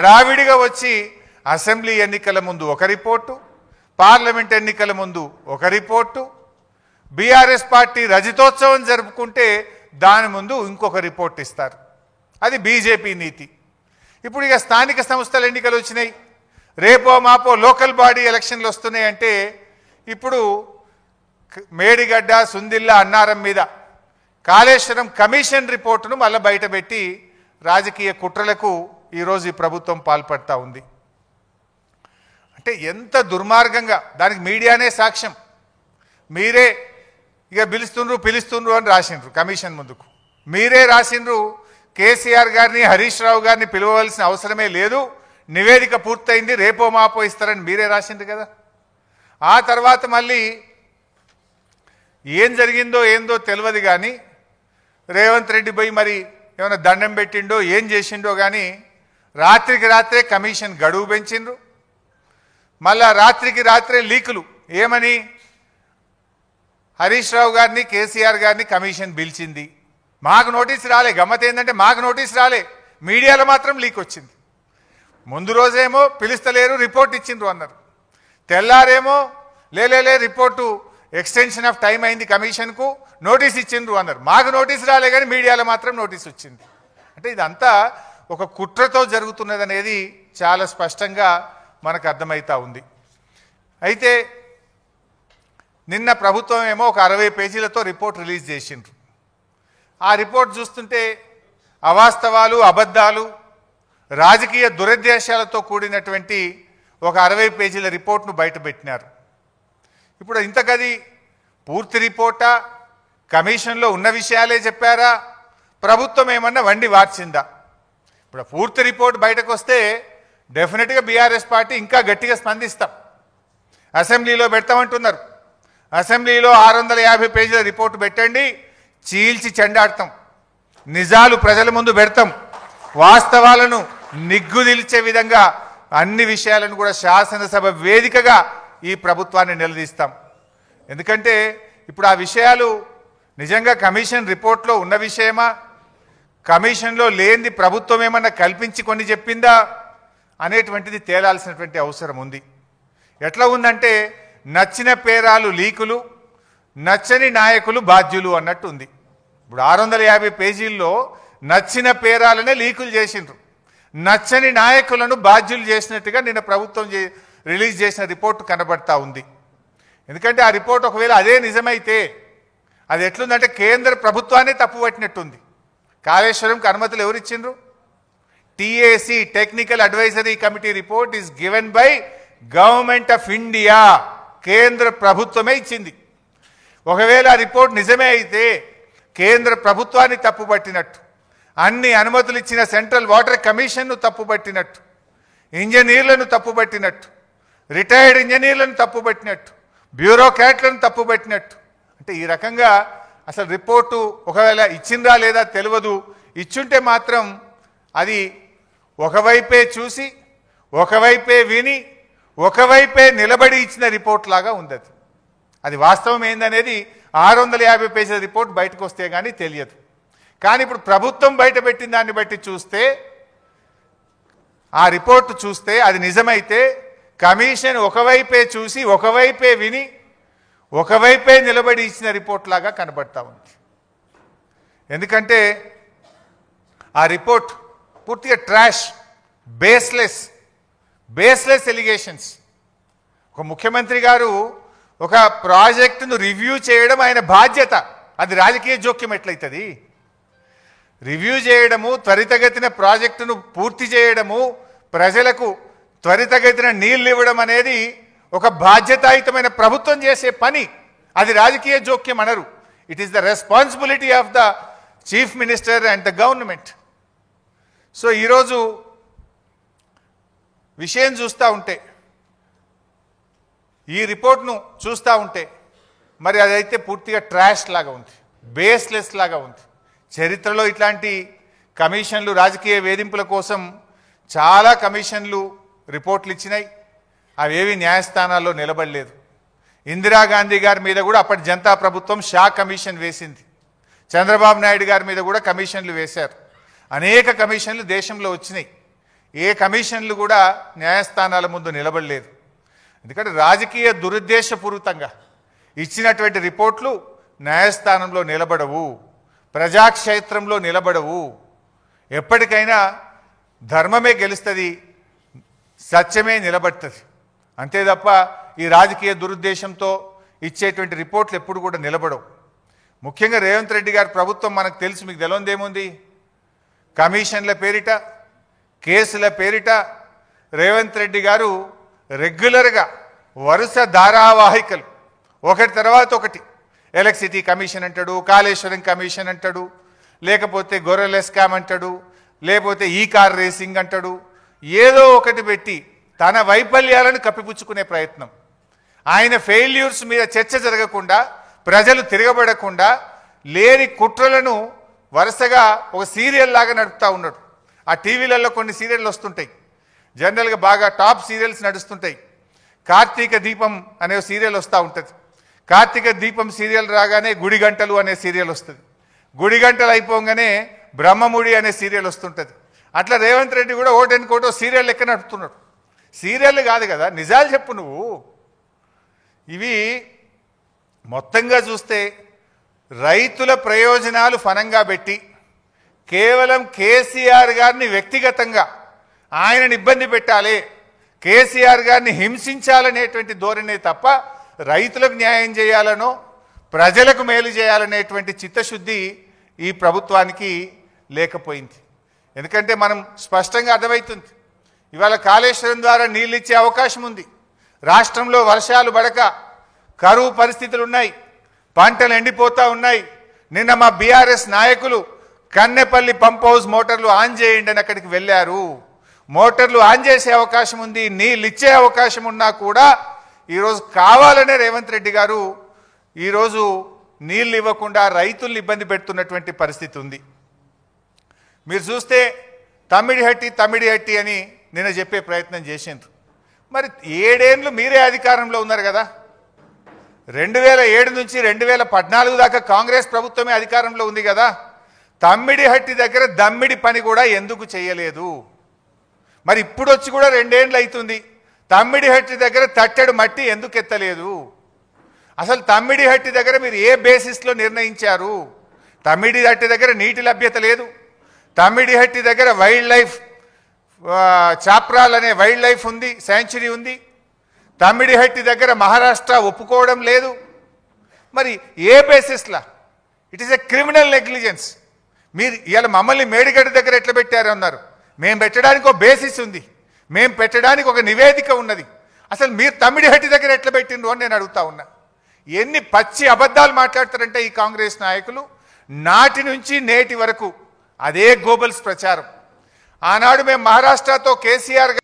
హడావిడిగా వచ్చి అసెంబ్లీ ఎన్నికల ముందు ఒక రిపోర్టు, పార్లమెంట్ ఎన్నికల ముందు ఒక రిపోర్టు, బీఆర్ఎస్ పార్టీ రజతోత్సవం జరుపుకుంటే దాని ముందు ఇంకొక రిపోర్ట్ ఇస్తారు. అది బీజేపీ నీతి. ఇప్పుడు ఇక స్థానిక సంస్థల ఎన్నికలు వచ్చినాయి, రేపో మాపో లోకల్ బాడీ ఎలక్షన్లు వస్తున్నాయంటే ఇప్పుడు మేడిగడ్డ, సుందిల్ల, అన్నారం మీద కాళేశ్వరం కమిషన్ రిపోర్టును మళ్ళీ బయటపెట్టి రాజకీయ కుట్రలకు ఈరోజు ఈ ప్రభుత్వం పాల్పడతా ఉంది. అంటే ఎంత దుర్మార్గంగా, దానికి మీడియానే సాక్ష్యం. మీరే ఇక పిలుస్తుండ్రు అని రాసిండ్రు కమిషన్ ముందుకు. మీరే రాసిండ్రు కేసీఆర్ గారిని, హరీష్ రావు గారిని పిలవవలసిన అవసరమే లేదు, నివేదిక పూర్తయింది, రేపో మాపో ఇస్తారని మీరే రాసిండ్రు కదా. ఆ తర్వాత మళ్ళీ ఏం జరిగిందో ఏందో తెలియదు కానీ రేవంత్ రెడ్డి పోయి మరి ఏమైనా దండం పెట్టిండో ఏం చేసిండో కానీ రాత్రికి రాత్రే కమిషన్ గడువు పెంచిండ్రు. మళ్ళా రాత్రికి రాత్రే లీకులు. ఏమని? హరీష్ రావు గారిని, కేసీఆర్ గారిని కమిషన్ పిలిచింది, మాకు నోటీస్ రాలే. గమ్మత్ ఏంటంటే మాకు నోటీస్ రాలే, మీడియాలో మాత్రం లీక్ వచ్చింది. ముందు రోజేమో పిలుస్తలేరు, రిపోర్ట్ ఇచ్చిండ్రు అన్నారు. తెల్లారేమో లే రిపోర్టు ఎక్స్టెన్షన్ ఆఫ్ టైం అయింది, కమిషన్కు నోటీస్ ఇచ్చిండ్రు అన్నారు. మాకు నోటీస్ రాలే కానీ మీడియాలో మాత్రం నోటీస్ వచ్చింది. అంటే ఇదంతా ఒక కుట్రతో జరుగుతున్నది అనేది చాలా స్పష్టంగా మనకు అర్థమవుతా ఉంది. అయితే నిన్న ప్రభుత్వం ఏమో ఒక 60 పేజీలతో రిపోర్ట్ రిలీజ్ చేసిండ్రు. ఆ రిపోర్ట్ చూస్తుంటే అవాస్తవాలు, అబద్ధాలు, రాజకీయ దురుద్దేశాలతో కూడినటువంటి ఒక 60 పేజీల రిపోర్ట్ను బయటపెట్టినారు. ఇప్పుడు ఇంతకది పూర్తి రిపోర్టా, కమిషన్లో ఉన్న విషయాలే చెప్పారా, ప్రభుత్వం ఏమన్నా వండి వార్చిందా? ఇప్పుడు పూర్తి రిపోర్ట్ బయటకు వస్తే డెఫినెట్గా బీఆర్ఎస్ పార్టీ ఇంకా గట్టిగా స్పందిస్తాం. అసెంబ్లీలో పెడతామంటున్నారు. అసెంబ్లీలో 650 పేజీల రిపోర్టు పెట్టండి, చీల్చి చెండాడతాం, నిజాలు ప్రజల ముందు పెడతాం, వాస్తవాలను నిగ్గుదిల్చే విధంగా అన్ని విషయాలను కూడా శాసనసభ వేదికగా ఈ ప్రభుత్వాన్ని నిలదీస్తాం. ఎందుకంటే ఇప్పుడు ఆ విషయాలు నిజంగా కమిషన్ రిపోర్ట్లో ఉన్న విషయమా, కమిషన్లో లేనిది ప్రభుత్వం ఏమన్నా కల్పించి కొన్ని చెప్పిందా అనేటువంటిది తేలాల్సినటువంటి అవసరం ఉంది. ఎట్లా ఉందంటే నచ్చిన పేరాలు లీకులు, నచ్చని నాయకులు బాధ్యులు అన్నట్టు ఉంది. ఇప్పుడు 650 పేజీల్లో నచ్చిన పేరాలనే లీకులు చేసిండ్రు, నచ్చని నాయకులను బాధ్యులు చేసినట్టుగా నిన్న ప్రభుత్వం రిలీజ్ చేసిన రిపోర్టు కనబడతా ఉంది. ఎందుకంటే ఆ రిపోర్ట్ ఒకవేళ అదే నిజమైతే అది ఎట్లుందంటే కేంద్ర ప్రభుత్వాన్ని తప్పుపట్టినట్టుంది. కాళేశ్వరంకి అనుమతులు ఎవరిచ్చిండ్రు? TAC, technical advisory committee report is given by government of India, కేంద్ర ప్రభుత్వమే ఇచ్చింది. ఒకవేళ ఆ రిపోర్ట్ నిజమే అయితే కేంద్ర ప్రభుత్వాన్ని తప్పుపట్టినట్టు, అన్ని అనుమతులు ఇచ్చిన సెంట్రల్ వాటర్ కమిషన్ను తప్పుపట్టినట్టు, ఇంజనీర్లను తప్పుపట్టినట్టు, రిటైర్డ్ ఇంజనీర్లను తప్పుపట్టినట్టు, బ్యూరోక్రాట్లను తప్పుపట్టినట్టు. అంటే ఈ రకంగా అసలు రిపోర్టు ఒకవేళ ఇచ్చిందా లేదా తెలియదు, ఇచ్చుంటే మాత్రం అది ఒకవైపే చూసి, ఒకవైపే విని, ఒకవైపే నిలబడి ఇచ్చిన రిపోర్ట్ లాగా ఉంది. అది వాస్తవం ఏందనేది 650 పేజీల రిపోర్ట్ బయటకు వస్తే కానీ తెలియదు. కానీ ఇప్పుడు ప్రభుత్వం బయట పెట్టిన దాన్ని బట్టి చూస్తే, ఆ రిపోర్టు చూస్తే అది నిజమైతే కమిషన్ ఒకవైపే చూసి, ఒకవైపే విని, ఒకవైపే నిలబడి ఇచ్చిన రిపోర్ట్ లాగా కనబడతా ఉంది. ఎందుకంటే ఆ రిపోర్ట్ పూర్తిగా ట్రాష్, బేస్లెస్ ఎలిగేషన్స్. ఒక ముఖ్యమంత్రి గారు ఒక ప్రాజెక్టును రివ్యూ చేయడం ఆయన బాధ్యత, అది రాజకీయ జోక్యం ఎట్లయితుంది? రివ్యూ చేయడము, త్వరితగతిన ప్రాజెక్టును పూర్తి చేయడము, ప్రజలకు త్వరితగతిన నీళ్ళు ఇవ్వడం అనేది ఒక బాధ్యతాయుతమైన ప్రభుత్వం చేసే పని. అది రాజకీయ జోక్యం అనరు. It is the responsibility of the chief minister and the government. So ఈరోజు విషయం చూస్తూ ఉంటే, ఈ రిపోర్ట్ను చూస్తూ ఉంటే మరి అదైతే పూర్తిగా ట్రాష్ లాగా ఉంది, బేస్లెస్ లాగా ఉంది. చరిత్రలో ఇట్లాంటి కమిషన్లు, రాజకీయ వేధింపుల కోసం చాలా కమిషన్లు రిపోర్ట్లు ఇచ్చినాయి, అవేవి న్యాయస్థానాల్లో నిలబడలేదు. ఇందిరాగాంధీ గారి మీద కూడా అప్పటి జనతా ప్రభుత్వం షా కమిషన్ వేసింది. చంద్రబాబు నాయుడు గారి మీద కూడా కమిషన్లు వేశారు. అనేక కమిషన్లు దేశంలో వచ్చినాయి. ఏ కమిషన్లు కూడా న్యాయస్థానాల ముందు నిలబడలేదు. ఎందుకంటే రాజకీయ దురుద్దేశపూరితంగా ఇచ్చినటువంటి రిపోర్ట్లు న్యాయస్థానంలో నిలబడవు, ప్రజాక్షేత్రంలో నిలబడవు. ఎప్పటికైనా ధర్మమే గెలుస్తుంది, సత్యమే నిలబడుతుంది. అంతే తప్ప ఈ రాజకీయ దురుద్దేశంతో ఇచ్చేటువంటి రిపోర్ట్లు ఎప్పుడు కూడా నిలబడవు. ముఖ్యంగా రేవంత్ రెడ్డి గారి ప్రభుత్వం మనకు తెలుసు, మీకు తెలియదేముంది? కమిషన్ల పేరిట, కేసుల పేరిట రేవంత్ రెడ్డి గారు రెగ్యులర్గా వరుస ధారావాహికలు ఒకటి తర్వాత ఒకటి, ఎలక్ట్రిసిటీ కమిషన్ అంటాడు, కాళేశ్వరం కమిషన్ అంటాడు, లేకపోతే గొర్రెల స్కామ్ అంటాడు, లేకపోతే ఈ కార్ రేసింగ్ అంటాడు. ఏదో ఒకటి పెట్టి తన వైఫల్యాలను కప్పిపుచ్చుకునే ప్రయత్నం. ఆయన ఫెయిల్యూర్స్ మీద చర్చ జరగకుండా, ప్రజలు తిరగబడకుండా లేని కుట్రలను వరుసగా ఒక సీరియల్ లాగా నడుపుతూ ఉన్నాడు. ఆ టీవీలలో కొన్ని సీరియళ్ళు వస్తుంటాయి, జనరల్గా బాగా టాప్ సీరియల్స్ నడుస్తుంటాయి. కార్తీక దీపం అనే సీరియల్ వస్తూ ఉంటుంది. కార్తీక దీపం సీరియల్ రాగానే గుడి గంటలు అనే సీరియల్ వస్తుంది. గుడి గంటలు అయిపోగానే బ్రహ్మముడి అనే సీరియల్ వస్తుంటుంది. అట్లా రేవంత్ రెడ్డి కూడా ఓటెనుకోటో సీరియల్ లెక్క నడుపుతున్నాడు. సీరియల్ కాదు కదా, నిజాలు చెప్పు నువ్వు. ఇవి మొత్తంగా చూస్తే రైతుల ప్రయోజనాలు ఫనంగా పెట్టి కేవలం కేసీఆర్ గారిని వ్యక్తిగతంగా ఆయనను ఇబ్బంది పెట్టాలి, కేసీఆర్ గారిని హింసించాలనేటువంటి ధోరణే తప్ప రైతులకు న్యాయం చేయాలనో ప్రజలకు మేలు చేయాలనేటువంటి చిత్తశుద్ధి ఈ ప్రభుత్వానికి లేకపోయింది. ఎందుకంటే మనం స్పష్టంగా అర్థమవుతుంది, ఇవాళ కాళేశ్వరం ద్వారా నీళ్ళు ఇచ్చే అవకాశం ఉంది. రాష్ట్రంలో వర్షాలు పడక కరువు పరిస్థితులు ఉన్నాయి, పంటలు ఎండిపోతూ ఉన్నాయి. నిన్న మా బీఆర్ఎస్ నాయకులు కన్నెపల్లి పంప్ హౌస్ మోటార్లు ఆన్ చేయండి అని అక్కడికి వెళ్ళారు. మోటార్లు ఆన్ చేసే అవకాశం ఉంది, నీళ్ళు ఇచ్చే అవకాశం ఉన్నా కూడా ఈరోజు కావాలనే రేవంత్ రెడ్డి గారు ఈరోజు నీళ్ళు ఇవ్వకుండా రైతుల్ని ఇబ్బంది పెడుతున్నటువంటి పరిస్థితి ఉంది. మీరు చూస్తే తమ్మిడిహట్టి అని నిన్న చెప్పే ప్రయత్నం చేసిండ్రు. మరి 7 ఏళ్ళు మీరే అధికారంలో ఉన్నారు కదా. 2007 నుంచి 2014 దాకా కాంగ్రెస్ ప్రభుత్వమే అధికారంలో ఉంది కదా. తమ్మిడిహట్టి దగ్గర దమ్మిడి పని కూడా ఎందుకు చేయలేదు? మరి ఇప్పుడు వచ్చి కూడా 2 ఏళ్ళు అవుతుంది, తమ్మిడిహట్టి దగ్గర తట్టెడు మట్టి ఎందుకు ఎత్తలేదు? అసలు తమ్మిడిహట్టి దగ్గర మీరు ఏ బేసిస్లో నిర్ణయించారు? తమ్మిడిహట్టి దగ్గర నీటి లభ్యత లేదు. తమ్మిడిహట్టి దగ్గర వైల్డ్ లైఫ్ చాప్రాల్ అనే వైల్డ్ లైఫ్ ఉంది, శాంచురీ ఉంది. తమ్మిడిహట్టి దగ్గర మహారాష్ట్ర ఒప్పుకోవడం లేదు. మరి ఏ బేసిస్లా? It is a criminal negligence. మీరు ఇవాళ మమ్మల్ని మేడిగడ్డ దగ్గర ఎట్లా పెట్టారు అన్నారు. మేము పెట్టడానికి ఒక బేసిస్ ఉంది, మేము పెట్టడానికి ఒక నివేదిక ఉన్నది. అసలు మీరు తమ్మిడిహట్టి దగ్గర ఎట్లా పెట్టిండ్రు అని నేను అడుగుతా ఉన్నా. ఎన్ని పచ్చి అబద్ధాలు మాట్లాడతారంటే ఈ కాంగ్రెస్ నాయకులు. నాటి నుంచి నేటి వరకు అదే గోబల్స్ ప్రచారం. ఆనాడు మేము మహారాష్ట్రతో కేసీఆర్